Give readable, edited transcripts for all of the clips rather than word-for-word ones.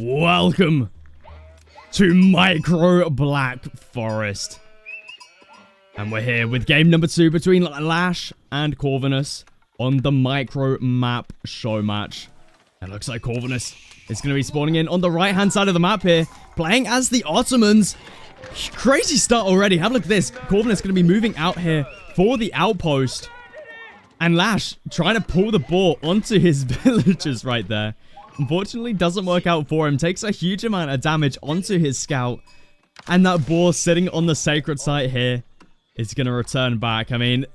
Welcome to Micro Blackforest. And we're here with game number 2 between Lash and Corvinus on the Micro Map show match. It looks like Corvinus is going to be spawning in on the right-hand side of the map here, playing as the Ottomans. Crazy start already. Have a look at this. Corvinus going to be moving out here for the outpost. And Lash trying to pull the ball onto his villagers right there. Unfortunately, doesn't work out for him. Takes a huge amount of damage onto his scout. And that ball sitting on the sacred site here is going to return back. I mean,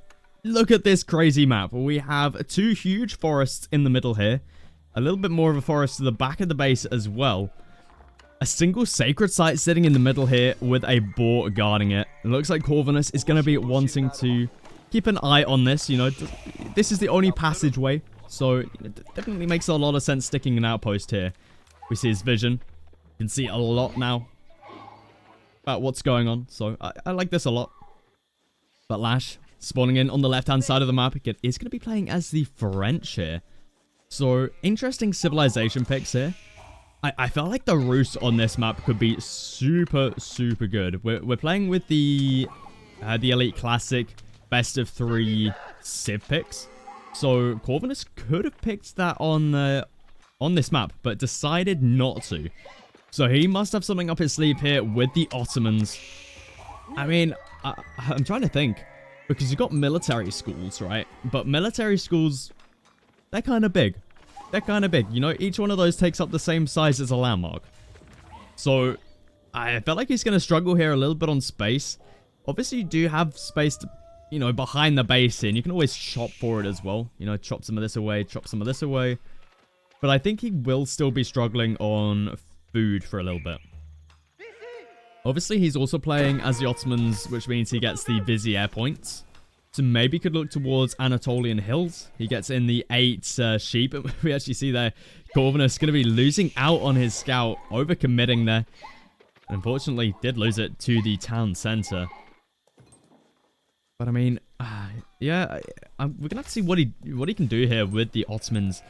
look at this crazy map. We have 2 huge forests in the middle here. A little bit more of a forest to the back of the base as well. A single sacred site sitting in the middle here with a boar guarding it. It looks like Corvinus is going to be wanting to keep an eye on this. You know, this is the only passageway. So, it definitely makes a lot of sense sticking an outpost here. We see his vision. You can see a lot now about what's going on. So, I like this a lot. But Lash, spawning in on the left-hand side of the map, is going to be playing as the French here. So, interesting civilization picks here. I felt like the roost on this map could be super, super good. We're playing with the Elite Classic Best of 3 Civ picks. So, Corvinus could have picked that on this map, but decided not to. So, he must have something up his sleeve here with the Ottomans. I mean, I'm trying to think. Because you've got military schools, right? But military schools, they're kind of big. They're kind of big. You know, each one of those takes up the same size as a landmark. So, I felt like he's going to struggle here a little bit on space. Obviously, you do have space to, you know, behind the base here. And you can always chop for it as well. You know, chop some of this away, chop some of this away. But I think he will still be struggling on food for a little bit. Obviously, he's also playing as the Ottomans, which means he gets the Vizier points. So maybe could look towards Anatolian Hills. He gets in the 8 sheep. We actually see there, Corvinus going to be losing out on his scout, overcommitting there. Unfortunately, did lose it to the town center. But I mean, yeah, we're going to have to see what he can do here with the Ottomans.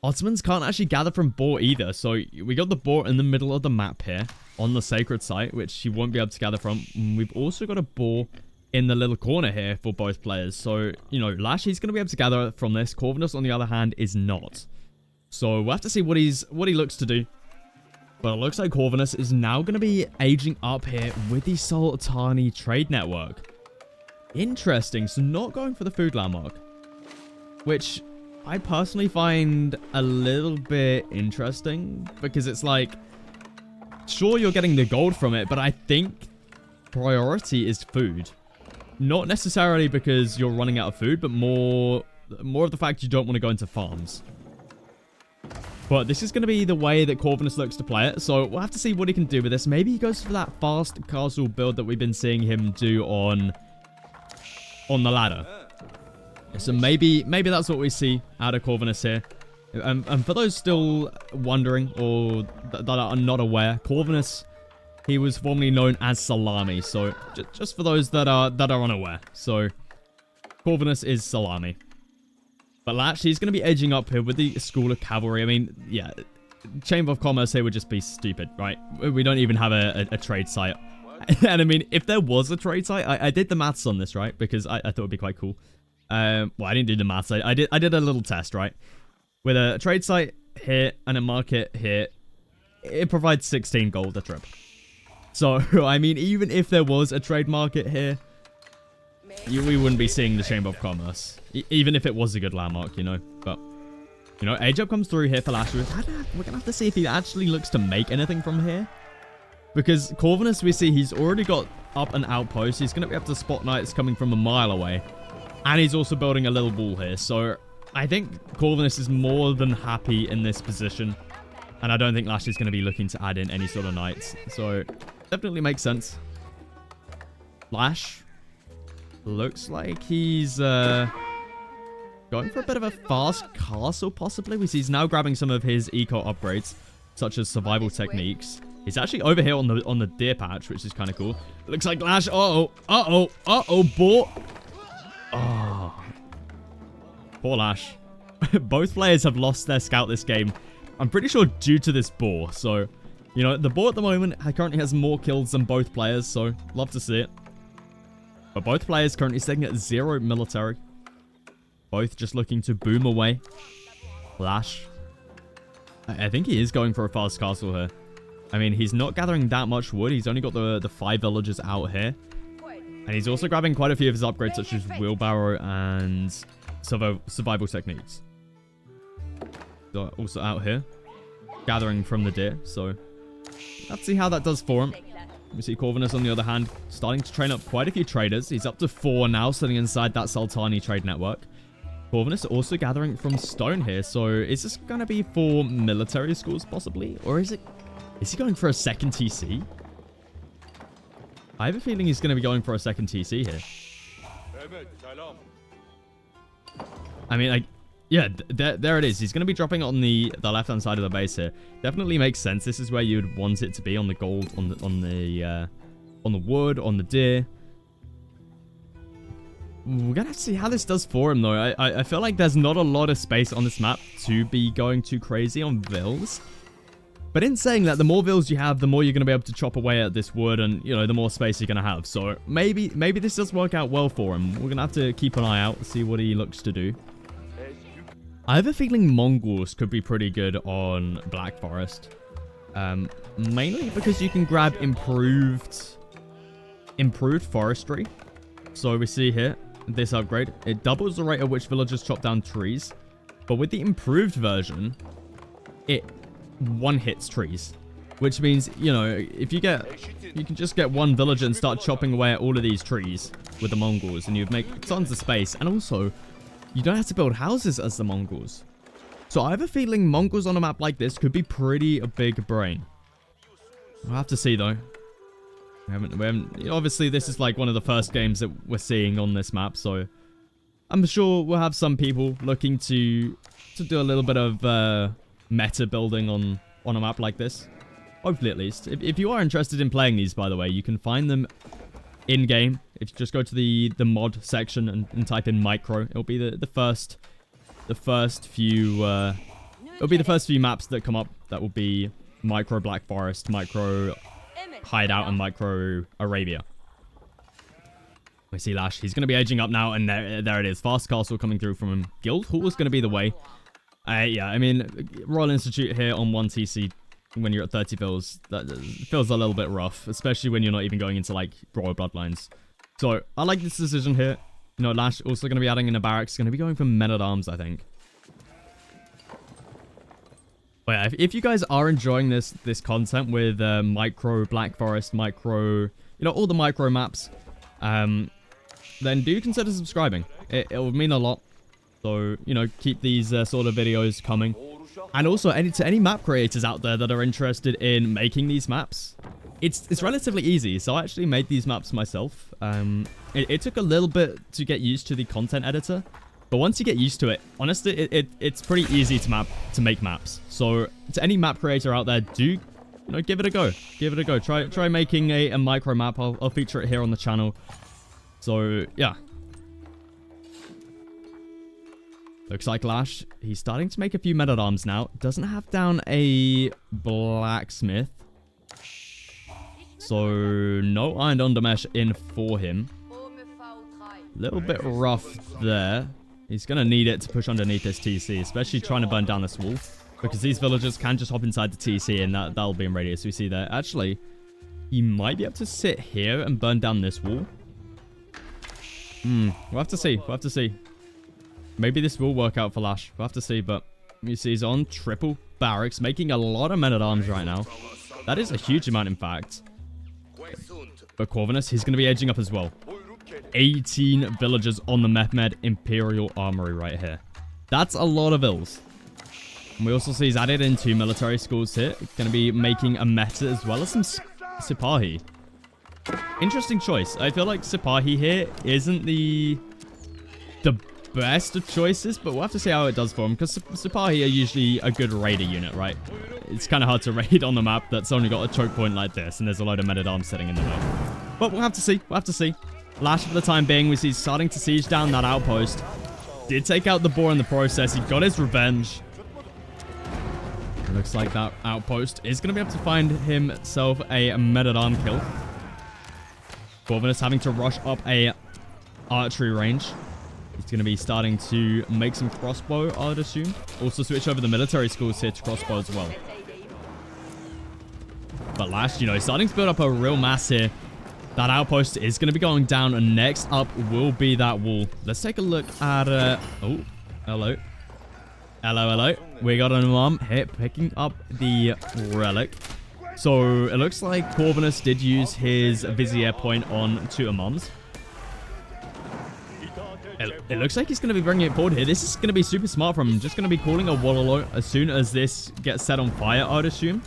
Ottomans can't actually gather from boar either. So we got the boar in the middle of the map here on the sacred site, which he won't be able to gather from. And we've also got a boar in the little corner here for both players. So, you know, Lash, he's going to be able to gather from this. Corvinus, on the other hand, is not. So we'll have to see what he looks to do. But it looks like Corvinus is now going to be aging up here with the Sultanate trade network. Interesting. So not going for the food landmark, which I personally find a little bit interesting, because it's like, sure, you're getting the gold from it, but I think priority is food. Not necessarily because you're running out of food, but more of the fact you don't want to go into farms. But this is going to be the way that Corvinus looks to play it, so we'll have to see what he can do with this. Maybe he goes for that fast castle build that we've been seeing him do on the ladder. So maybe that's what we see out of Corvinus here. And for those still wondering or that are not aware, Corvinus, he was formerly known as Salami. So just for those that are unaware. So Corvinus is Salami. But Lash, he's going to be edging up here with the School of Cavalry. I mean, yeah, Chamber of Commerce here would just be stupid, right? We don't even have a trade site. And I mean, if there was a trade site, I did the maths on this, right? Because I thought it would be quite cool. Well, I didn't do the maths. I did a little test, right? With a trade site here and a market here, it provides 16 gold a trip. So, I mean, even if there was a trade market here, we wouldn't be seeing the Chamber of Commerce. Even if it was a good landmark, you know. But, you know, age up comes through here for Lash. We're going to have to see if he actually looks to make anything from here. Because Corvinus, we see he's already got up an outpost. He's going to be able to spot knights coming from a mile away. And he's also building a little wall here. So, I think Corvinus is more than happy in this position. And I don't think Lash is going to be looking to add in any sort of knights. So, definitely makes sense. Lash looks like he's going for a bit of a fast castle, possibly. We see he's now grabbing some of his eco upgrades, such as survival techniques. He's actually over here on the deer patch, which is kind of cool. Looks like Lash. Boar. Oh. Poor Lash. Both players have lost their scout this game. I'm pretty sure due to this boar. So, you know, the boar at the moment currently has more kills than both players. So, love to see it. But both players currently sitting at 0 military. Both just looking to boom away. Lash. I think he is going for a fast castle here. I mean, he's not gathering that much wood. He's only got the 5 villagers out here. And he's also grabbing quite a few of his upgrades, such as wheelbarrow and survival techniques. So also out here, gathering from the deer. So let's see how that does for him. We see Corvinus, on the other hand, starting to train up quite a few traders. He's up to 4 now, sitting inside that Sultanate trade network. Corvinus also gathering from stone here. So is this going to be for military schools, possibly? Or is he going for a second TC? I have a feeling he's going to be going for a second TC here. I mean, like, yeah, there it is. He's going to be dropping on the left-hand side of the base here. Definitely makes sense. This is where you'd want it to be, on the gold, on the wood, on the deer. We're going to have to see how this does for him, though. I feel like there's not a lot of space on this map to be going too crazy on vills. But in saying that, the more vills you have, the more you're going to be able to chop away at this wood and, you know, the more space you're going to have. So maybe this does work out well for him. We're going to have to keep an eye out, see what he looks to do. I have a feeling Mongols could be pretty good on Blackforest. Mainly because you can grab improved forestry. So we see here, this upgrade, it doubles the rate at which villagers chop down trees. But with the improved version, it one-hits trees. Which means, you know, if you can just get one villager and start chopping away at all of these trees with the Mongols, and you'd make tons of space. And also, you don't have to build houses as the Mongols. So I have a feeling Mongols on a map like this could be pretty a big brain. We'll have to see, though. We haven't, obviously, this is like one of the first games that we're seeing on this map, so I'm sure we'll have some people looking to do a little bit of meta building on a map like this. Hopefully, at least. If you are interested in playing these, by the way, you can find them in-game. If you just go to the mod section and type in micro, it'll be the first few maps that come up. That will be micro Blackforest, micro Hideout, and micro Arabia. We see Lash. He's going to be aging up now, and there it is. Fast castle coming through from him. Guild Hall is going to be the way. Yeah, I mean, Royal Institute here on 1 TC when you're at 30 fills, that feels a little bit rough, especially when you're not even going into, like, Royal Bloodlines. So, I like this decision here. You know, Lash also going to be adding in a barracks. Going to be going for men-at-arms, I think. But yeah, if you guys are enjoying this content with micro Blackforest, micro, you know, all the micro maps, then do consider subscribing. It would mean a lot. So, you know, keep these sort of videos coming. And also, to any map creators out there that are interested in making these maps, it's relatively easy. So I actually made these maps myself. It took a little bit to get used to the content editor. But once you get used to it, honestly, it's pretty easy to make maps. So to any map creator out there, do, you know, give it a go. Give it a go. Try making a micro map. I'll feature it here on the channel. So, yeah. Looks like Lash, he's starting to make a few men-at-arms now. Doesn't have down a blacksmith. So, no iron undermesh in for him. Little bit rough there. He's going to need it to push underneath this TC, especially trying to burn down this wall. Because these villagers can just hop inside the TC and that'll be in radius. We see there. Actually, he might be able to sit here and burn down this wall. We'll have to see. We'll have to see. Maybe this will work out for Lash. We'll have to see, but you see he's on triple barracks, making a lot of men-at-arms right now. That is a huge amount, in fact. But Corvinus, he's going to be edging up as well. 18 villagers on the Mehmed Imperial Armory right here. That's a lot of ills. And we also see he's added in 2 military schools here. Going to be making a meta as well as some Sipahi. Interesting choice. I feel like Sipahi here isn't the best of choices, but we'll have to see how it does for him, because Sipahi are usually a good raider unit, right? It's kind of hard to raid on the map that's only got a choke point like this, and there's a load of men-at-arms sitting in the way. But we'll have to see. We'll have to see. Lash, for the time being, we see starting to siege down that outpost. Did take out the boar in the process. He got his revenge. Looks like that outpost is going to be able to find himself a men-at-arm kill. Corvinus having to rush up a archery range. He's going to be starting to make some crossbow, I'd assume. Also switch over the military schools here to crossbow as well. But Lash, you know, starting to build up a real mass here. That outpost is going to be going down, and next up will be that wall. Let's take a look at... oh, hello. Hello. We got an imam here picking up the relic. So it looks like Corvinus did use his vizier point on 2 imams. It looks like he's going to be bringing it forward here. This is going to be super smart from him. Just going to be calling a Wololo as soon as this gets set on fire, I'd assume.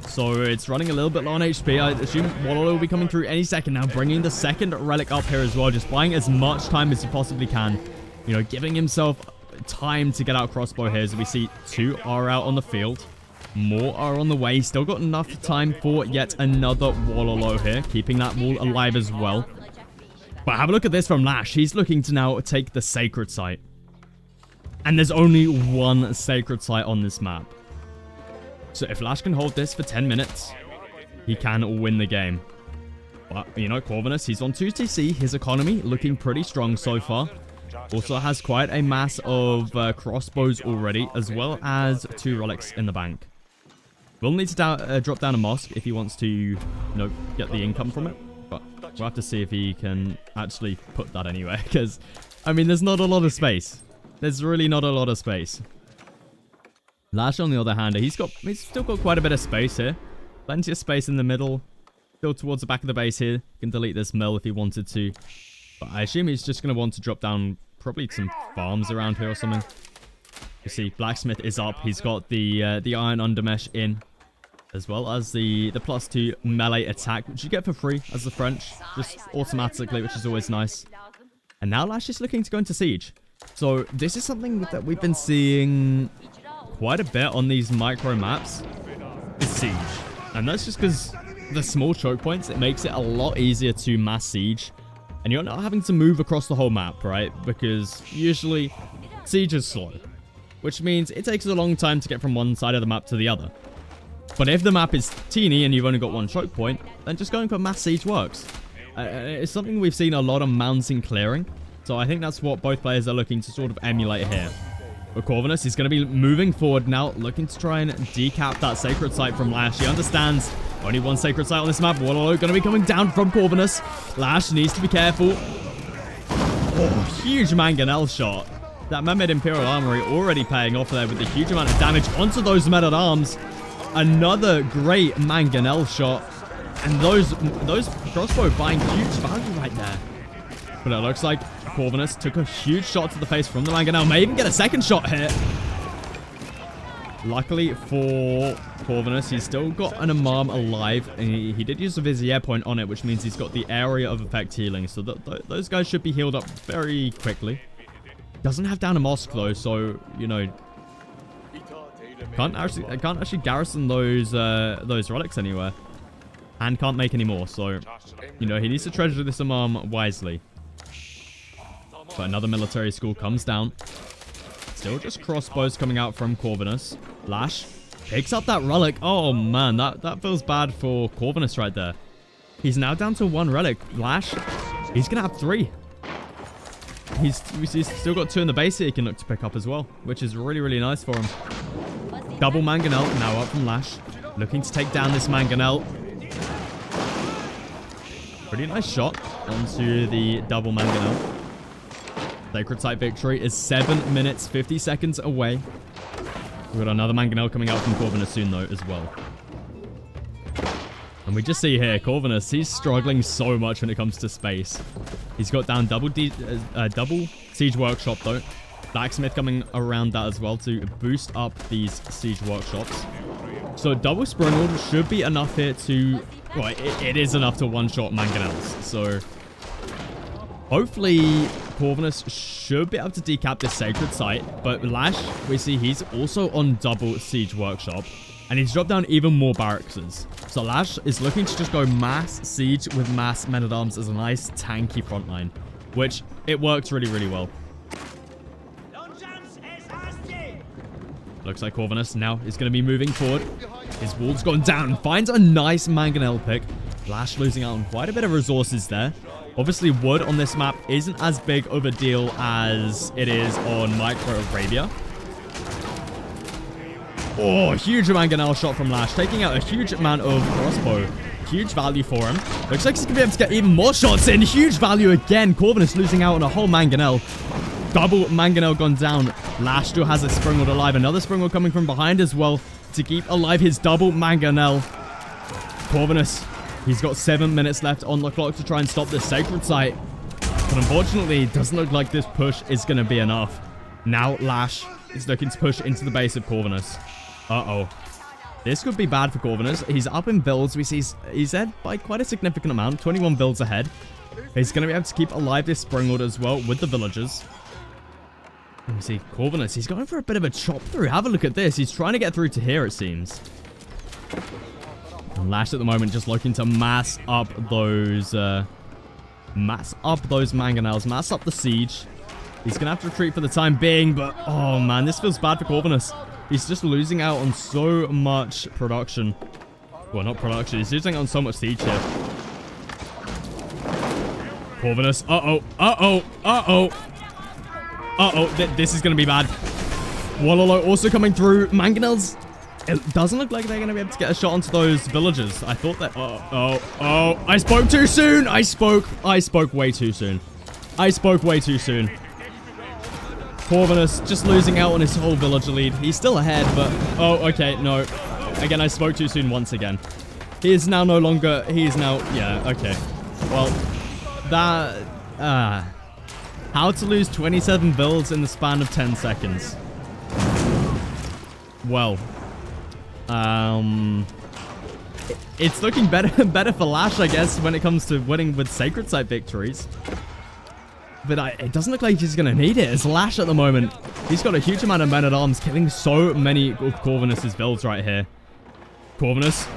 So it's running a little bit low on HP. I assume Wololo will be coming through any second now, bringing the second relic up here as well. Just buying as much time as he possibly can. You know, giving himself time to get out crossbow here. As we see 2 are out on the field. More are on the way. Still got enough time for yet another Wololo here. Keeping that wall alive as well. But have a look at this from Lash. He's looking to now take the sacred site. And there's only 1 sacred site on this map. So if Lash can hold this for 10 minutes, he can win the game. But, you know, Corvinus, he's on 2 TC. His economy looking pretty strong so far. Also has quite a mass of crossbows already, as well as 2 relics in the bank. Will need to drop down a mosque if he wants to, you know, get the income from it. But we'll have to see if he can actually put that anywhere. Because, I mean, there's not a lot of space. There's really not a lot of space. Lash, on the other hand, he's still got quite a bit of space here. Plenty of space in the middle. Still towards the back of the base here. He can delete this mill if he wanted to. But I assume he's just going to want to drop down probably some farms around here or something. You see, Blacksmith is up. He's got the Iron Undermesh in. As well as the +2 melee attack, which you get for free as the French. Just automatically, which is always nice. And now Lash is looking to go into Siege. So this is something that we've been seeing quite a bit on these micro maps. Is Siege. And that's just because the small choke points, it makes it a lot easier to mass Siege. And you're not having to move across the whole map, right? Because usually Siege is slow. Which means it takes a long time to get from one side of the map to the other. But if the map is teeny and you've only got 1 choke point, then just going for mass Siege works. It's something we've seen a lot of mountain clearing. So I think that's what both players are looking to sort of emulate here. But Corvinus is going to be moving forward now, looking to try and decap that sacred site from Lash. He understands only 1 sacred site on this map. Wololo going to be coming down from Corvinus. Lash needs to be careful. Oh, huge Mangonel shot. That Mehmed Imperial Armory already paying off there with a huge amount of damage onto those men-at-arms. Another great Mangonel shot. And those crossbow buying huge value right there. But it looks like Corvinus took a huge shot to the face from the Mangonel. May even get a second shot here. Luckily for Corvinus, he's still got an Imam alive. And he did use a Vizier point on it, which means he's got the area of effect healing. So those guys should be healed up very quickly. Doesn't have down a mosque though, so, you know, can't actually garrison those relics anywhere. And can't make any more, so, you know, he needs to treasure this Imam wisely. But another military school comes down. Still just crossbows coming out from Corvinus. Lash picks up that relic. Oh man, that feels bad for Corvinus right there. He's now down to 1 relic. Lash, he's gonna have 3. He's still got 2 in the base here he can look to pick up as well, which is really, really nice for him. Double Mangonel now up from Lash. Looking to take down this Mangonel. Pretty nice shot onto the double Mangonel. Sacred Site victory is 7 minutes, 50 seconds away. We've got another Mangonel coming out from Corvinus soon, though, as well. And we just see here, Corvinus, he's struggling so much when it comes to space. He's got down double Siege Workshop, though. Blacksmith coming around that as well to boost up these Siege Workshops. So double Springled should be enough here to... Well, it is enough to one-shot Mangonels. So hopefully Corvinus should be able to decap this Sacred Site. But Lash, we see he's also on double Siege Workshop. And he's dropped down even more barracks. So Lash is looking to just go mass Siege with mass Men-at-Arms as a nice tanky frontline. Which, it works really, really well. Looks like Corvinus now is going to be moving forward. His wall's gone down. Finds a nice mangonel pick. Lash losing out on quite a bit of resources there. Obviously, wood on this map isn't as big of a deal as it is on Micro Arabia. Oh, huge mangonel shot from Lash, taking out a huge amount of crossbow. Huge value for him. Looks like he's going to be able to get even more shots in. Huge value again. Corvinus losing out on a whole mangonel. Double mangonel gone down. Lash still has a springald alive. Another springald coming from behind as well to keep alive his double mangonel. Corvinus, he's got 7 minutes left on the clock to try and stop this sacred site. But unfortunately, it doesn't look like this push is going to be enough. Now Lash is looking to push into the base of Corvinus. Uh-oh. This could be bad for Corvinus. He's up in builds. We see he's ahead by quite a significant amount. 21 builds ahead. He's going to be able to keep alive this springald as well with the villagers. Let me see. Corvinus, he's going for a bit of a chop through. Have a look at this. He's trying to get through to here, it seems. And Lash at the moment just looking to mass up those mangonels. Mass up the siege. He's going to have to retreat for the time being, but oh man, this feels bad for Corvinus. He's just losing out on so much production. Well, not production. He's losing out on so much siege here. Corvinus. Uh-oh. Uh-oh. Uh-oh. Uh-oh. This is going to be bad. Wololo also coming through. Mangonels. It doesn't look like they're going to be able to get a shot onto those villagers. I thought that... Oh. I spoke too soon. I spoke way too soon. I spoke way too soon. Corvinus just losing out on his whole villager lead. He's still ahead, but... Oh, okay, no. Again, I spoke too soon once again. He is now no longer... He is now... Yeah, okay. Well, that... How to lose 27 builds in the span of 10 seconds. Well... It's looking better for Lash, I guess, when it comes to winning with Sacred Site victories. But it doesn't look like he's going to need it. It's Lash at the moment. He's got a huge amount of men-at-arms, killing so many of Corvinus' builds right here. Corvinus.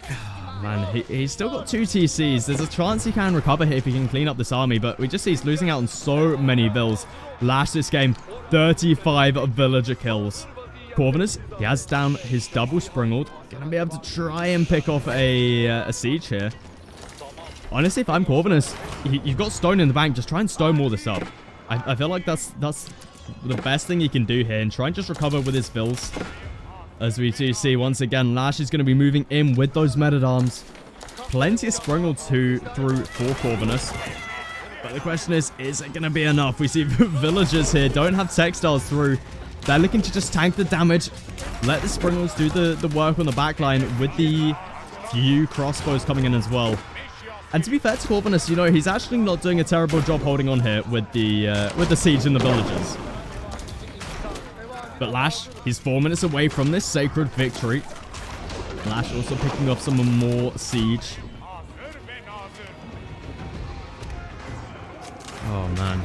Oh, man, he's still got 2 TCs. There's a chance he can recover here if he can clean up this army, but we just see he's losing out on so many builds. Lash this game, 35 villager kills. Corvinus, he has down his double springald. Gonna be able to try and pick off a siege here. Honestly, if I'm Corvinus, you've got stone in the bank. Just try and stonewall this up. I feel like that's the best thing he can do here. And try and just recover with his fills. As we do see, once again, Lash is going to be moving in with those men-at-arms. Plenty of springalds through for Corvinus. But the question is it going to be enough? We see villagers here don't have textiles through. They're looking to just tank the damage. Let the springalds do the work on the backline with the few crossbows coming in as well. And to be fair to Corvinus, you know, he's actually not doing a terrible job holding on here with the siege and the villagers. But Lash, he's 4 minutes away from this sacred victory. Lash also picking up some more siege. Oh, man.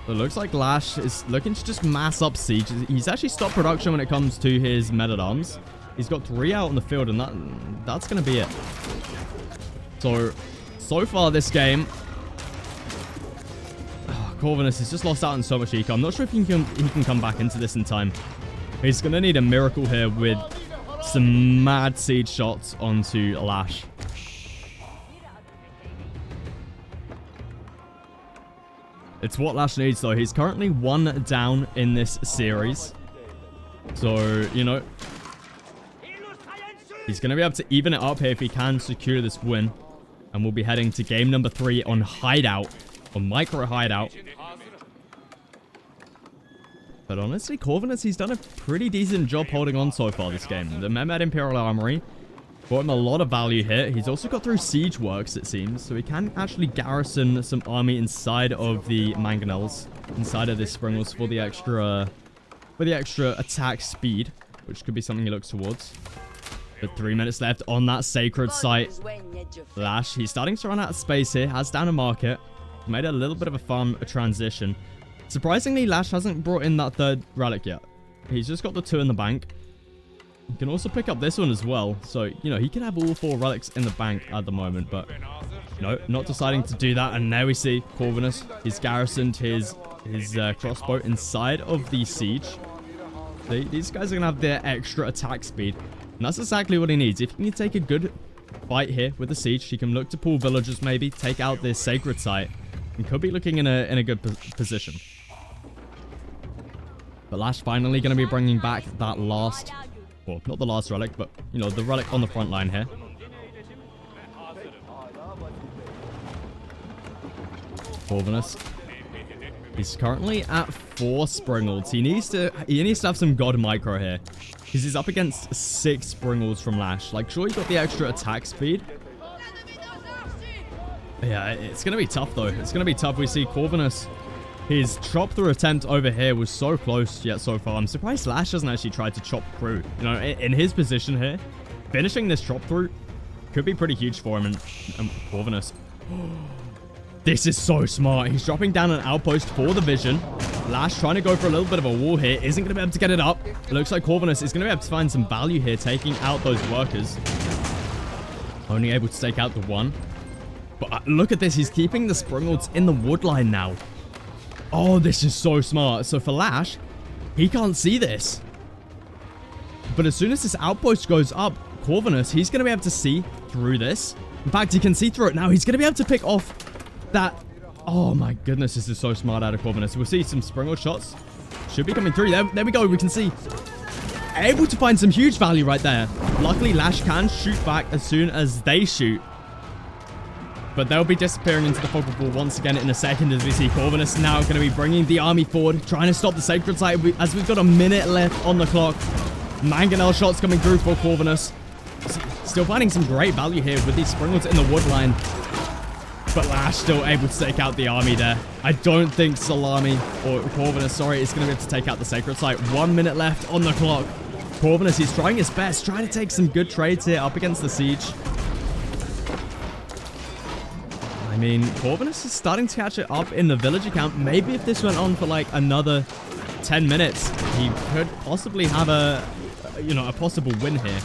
It looks like Lash is looking to just mass up siege. He's actually stopped production when it comes to his men-at-arms. He's got 3 out in the field, and that's going to be it. So far this game, Corvinus has just lost out on so much eco. I'm not sure if he can come back into this in time. He's going to need a miracle here with some mad siege shots onto Lash. It's what Lash needs, though. He's currently 1 down in this series. So, you know, he's going to be able to even it up here if he can secure this win. And we'll be heading to game number 3 on Hideout. On Micro Hideout. But honestly, Corvinus, he's done a pretty decent job holding on so far this game. The Mehmed Imperial Armory brought him a lot of value here. He's also got through siege works, it seems. So he can actually garrison some army inside of the mangonels. Inside of this springals for the extra attack speed. Which could be something he looks towards. But 3 minutes left on that sacred site. Lash, he's starting to run out of space here. Has down a market. Made a little bit of a fun transition. Surprisingly, Lash hasn't brought in that 3rd relic yet. He's just got the 2 in the bank. He can also pick up this one as well. So, you know, he can have all 4 relics in the bank at the moment. But, no, not deciding to do that. And there we see Corvinus. He's garrisoned his his crossbow inside of the siege. These guys are going to have their extra attack speed. And that's exactly what he needs. If he can take a good fight here with the siege, he can look to pull villagers maybe, take out this sacred site, and could be looking in a good position. But Lash finally going to be bringing back that last, well, not the last relic, but, you know, the relic on the front line here. Corvinus. He's currently at 4 Springles. He needs to have some god micro here. Because he's up against 6 Springles from Lash. Like, sure, he got the extra attack speed. Yeah, it's going to be tough, though. It's going to be tough. We see Corvinus. His chop through attempt over here was so close yet so far. I'm surprised Lash hasn't actually tried to chop through. You know, in his position here, finishing this chop through could be pretty huge for him. And Corvinus. This is so smart. He's dropping down an outpost for the vision. Lash trying to go for a little bit of a wall here. Isn't going to be able to get it up. It looks like Corvinus is going to be able to find some value here, taking out those workers. Only able to take out the one. But look at this. He's keeping the Springles in the wood line now. Oh, this is so smart. So for Lash, he can't see this. But as soon as this outpost goes up, Corvinus, he's going to be able to see through this. In fact, he can see through it now. He's going to be able to pick off that. Oh my goodness, this is so smart out of Corvinus. We'll see some Springle shots. Should be coming through. There we go. We can see. Able to find some huge value right there. Luckily, Lash can shoot back as soon as they shoot. But they'll be disappearing into the fog wall once again in a second as we see Corvinus now going to be bringing the army forward, trying to stop the sacred site as we've got a minute left on the clock. Mangonel shots coming through for Corvinus. Still finding some great value here with these Springles in the wood line. But Lash still able to take out the army there. I don't think Salami, or Corvinus, sorry, is going to be able to take out the sacred site. 1 minute left on the clock. Corvinus, he's trying his best, trying to take some good trades here up against the siege. I mean, Corvinus is starting to catch it up in the villager count. Maybe if this went on for like another 10 minutes, he could possibly have a possible win here.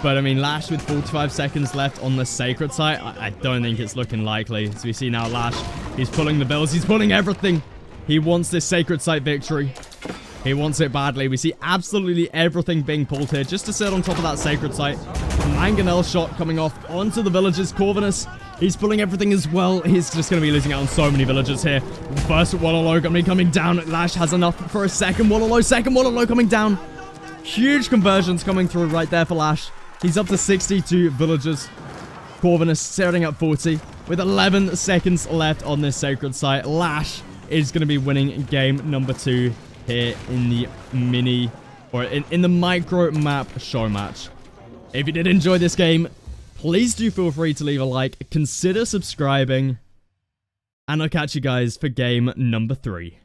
But, I mean, Lash with 45 seconds left on the sacred site, I don't think it's looking likely. As we see now, Lash, he's pulling the bills. He's pulling everything. He wants this sacred site victory. He wants it badly. We see absolutely everything being pulled here just to sit on top of that sacred site. Mangonel shot coming off onto the villagers. Corvinus, he's pulling everything as well. He's just going to be losing out on so many villagers here. First Wallalow going to be coming down. Lash has enough for a second Wallalow. Second Wallalow coming down. Huge conversions coming through right there for Lash. He's up to 62 villagers. Corvinus starting at 40 with 11 seconds left on this sacred site. Lash is going to be winning game number 2 here in the mini, or in the micro map show match. If you did enjoy this game, please do feel free to leave a like, consider subscribing, and I'll catch you guys for game number 3.